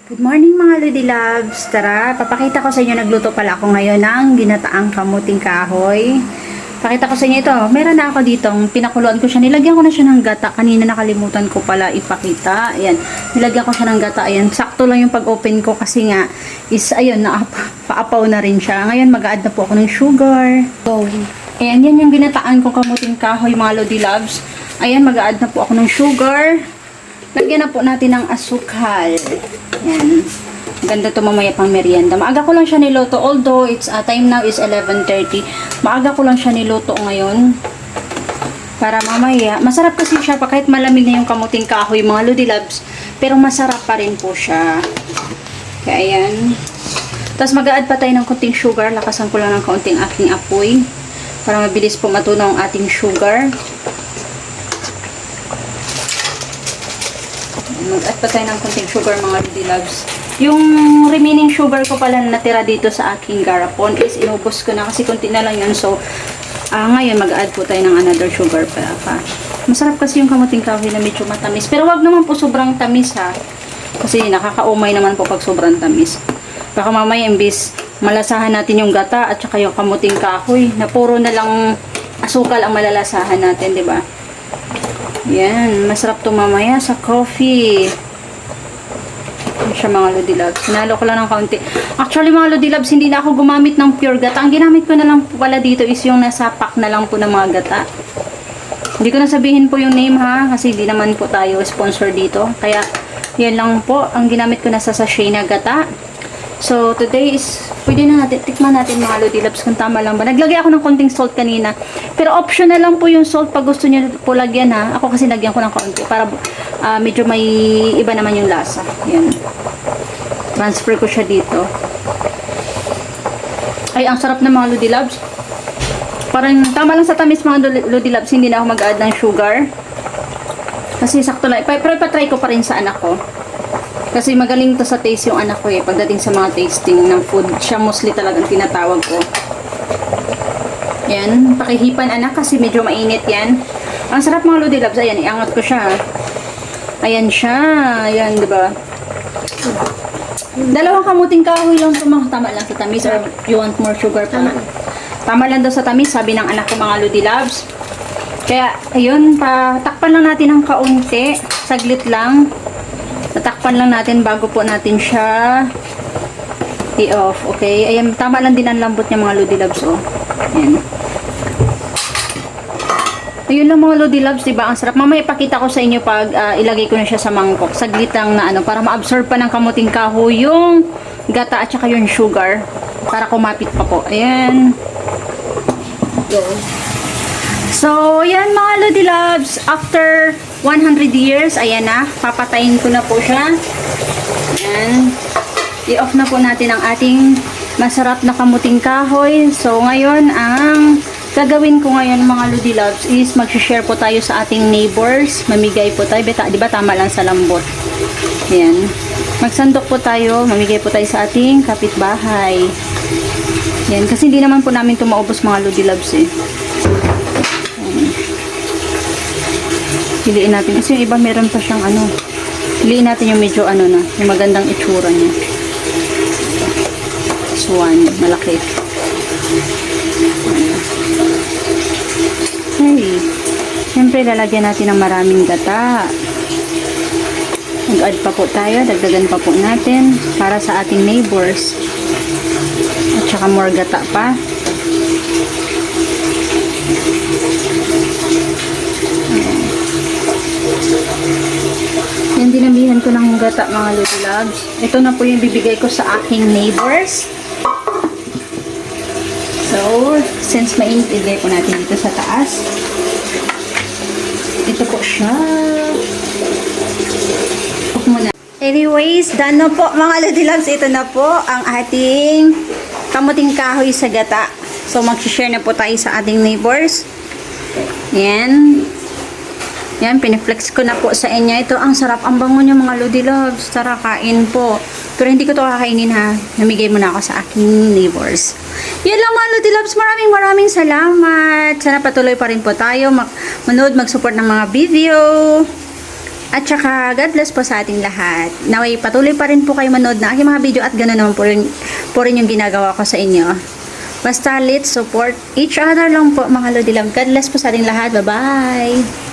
Good morning mga Lodi Loves! Tara, papakita ko sa inyo, nagluto pala ako ngayon ng ginataang kamuting kahoy. Pakita ko sa inyo ito, meron na ako ditong, pinakuluan ko siya, nilagyan ko na siya ng gata, kanina nakalimutan ko pala ipakita. Ayan, nilagyan ko siya ng gata, ayan, sakto lang yung pag-open ko kasi nga, is, ayun, paapaw na rin siya. Ngayon, mag-a-add na po ako ng sugar. So, ayan, yan yung ginataan ko kamuting kahoy mga Lodi Loves. Ayan, mag-a-add na po ako ng sugar. Lagyan na po natin ng asukal. Yan. Ganda to mamaya pang merienda. Maaga ko lang siya niluto. Although, it's time now is 11:30. Maaga ko lang siya niluto ngayon. Para mamaya. Masarap kasi siya pa kahit malamig na yung kamuting kahoy mga Lodi Loves. Pero masarap pa rin po siya. Kaya yan. Tapos mag-a-add pa tayo ng konting sugar. Lakasan ko lang ng kaunting aking apoy. Para mabilis po matunaw ang ating sugar. Mag-add pa tayo ng konting sugar mga Lodi Loves. Yung remaining sugar ko pala na natira dito sa aking garapon is inubos ko na kasi konti na lang yun. So, ngayon mag-add po tayo ng another sugar pa. Masarap kasi yung kamuting kahoy na medyo matamis. Pero wag naman po sobrang tamis ha. Kasi nakakaumay naman po pag sobrang tamis. Baka mamaya imbis malasahan natin yung gata at saka yung kamuting kahoy na puro na lang asukal ang malalasahan natin, di ba? Yan, masarap to mamaya sa coffee. Yan siya mga Lodi Loves. Sinalo ko lang ng kaunti. Actually mga Lodi Loves, hindi na ako gumamit ng pure gata. Ang ginamit ko na lang pala dito is yung nasa pack na lang po ng mga gata. Hindi ko na sabihin po yung name ha, kasi hindi naman po tayo sponsor dito. Kaya yan lang po, ang ginamit ko na sa sachet na gata. So, today is, pwede na natin, tikman natin mga Lodi Loves kung tama lang ba. Naglagay ako ng konting salt kanina. Pero optional lang po yung salt pag gusto nyo po lagyan ha. Ako kasi lagyan ko ng konti para medyo may iba naman yung lasa. Yan. Transfer ko siya dito. Ay, ang sarap na mga Lodi Loves. Parang tama lang sa tamis mga Lodi Loves. Hindi na ako mag-add ng sugar. Kasi sakto lang. Pero ipatry ko pa rin sa anak ko. Kasi magaling to sa taste yung anak ko eh. Pagdating sa mga tasting ng food, siya mostly talagang tinatawag ko. Yan. Pakihipan anak kasi medyo mainit yan. Ang sarap mga Lodi Loves. Ayan, iangat ko siya. Ayan siya. Ayan, diba? Dalawang kamuting kahoy lang ito. Tama lang sa tamis. Or you want more sugar pa? Tama lang daw sa tamis. Sabi ng anak ko mga Lodi Loves. Kaya, ayun. Patakpan lang natin ng kaunti. Saglit lang. Tatakpan lang natin bago po natin siya i-off. Okay? Ayan, tama lang din ang lambot niya mga Lodi Loves. Oh. Ayan. Ayun lang mga Lodi Loves, diba? Ang sarap. Mamaya ipakita ko sa inyo pag ilagay ko na siya sa mangkok. Saglit lang na para ma-absorb pa ng kamuting kahoy yung gata at saka yung sugar. Para kumapit pa po. Ayan. Go. So, ayan mga Lodi Loves. After 100 years, ayan na. Papatayin ko na po siya. Ayan. I-off na po natin ang ating masarap na kamuting kahoy. So, ngayon, ang gagawin ko ngayon mga Lodi Loves is mag-share po tayo sa ating neighbors. Mamigay po tayo. Diba tama lang sa lambot? Ayan. Magsandok po tayo. Mamigay po tayo sa ating kapitbahay. Ayan. Kasi hindi naman po namin ito maubos mga Lodi Loves eh. Piliin natin. Kasi yung iba meron pa siyang ano. Piliin natin yung medyo ano na. Yung magandang itsura niya. Swan. Malaki. Okay. Siyempre lalagyan natin ng maraming gata. Mag-add pa po tayo. Dagdagan pa po natin. Para sa ating neighbors. At saka more gata pa. Yan, dinamihan ko ng gata mga Lodi Loves. Ito na po yung bibigay ko sa aking neighbors. So, since mainit, ilagay po natin dito sa taas. Ito po siya. Anyways, done na po mga Lodi Loves. Ito na po ang ating kamuting kahoy sa gata. So, mag-share na po tayo sa ating neighbors. Yan. Yan, piniflex ko na po sa inyo. Ito, ang sarap. Ang bango niya mga Lodi Loves. Tara, kain po. Pero hindi ko to kakainin ha. Namigay mo na ako sa aking neighbors. Yan lang mga Lodi Loves. Maraming salamat. Sana patuloy pa rin po tayo. Manood, mag-support ng mga video. At saka, God bless po sa ating lahat. Naway, patuloy pa rin po kayo manood ng aking mga video at gano'n naman po rin yung ginagawa ko sa inyo. Basta let's support each other lang po mga Lodi Love. God bless po sa ating lahat. Bye-bye!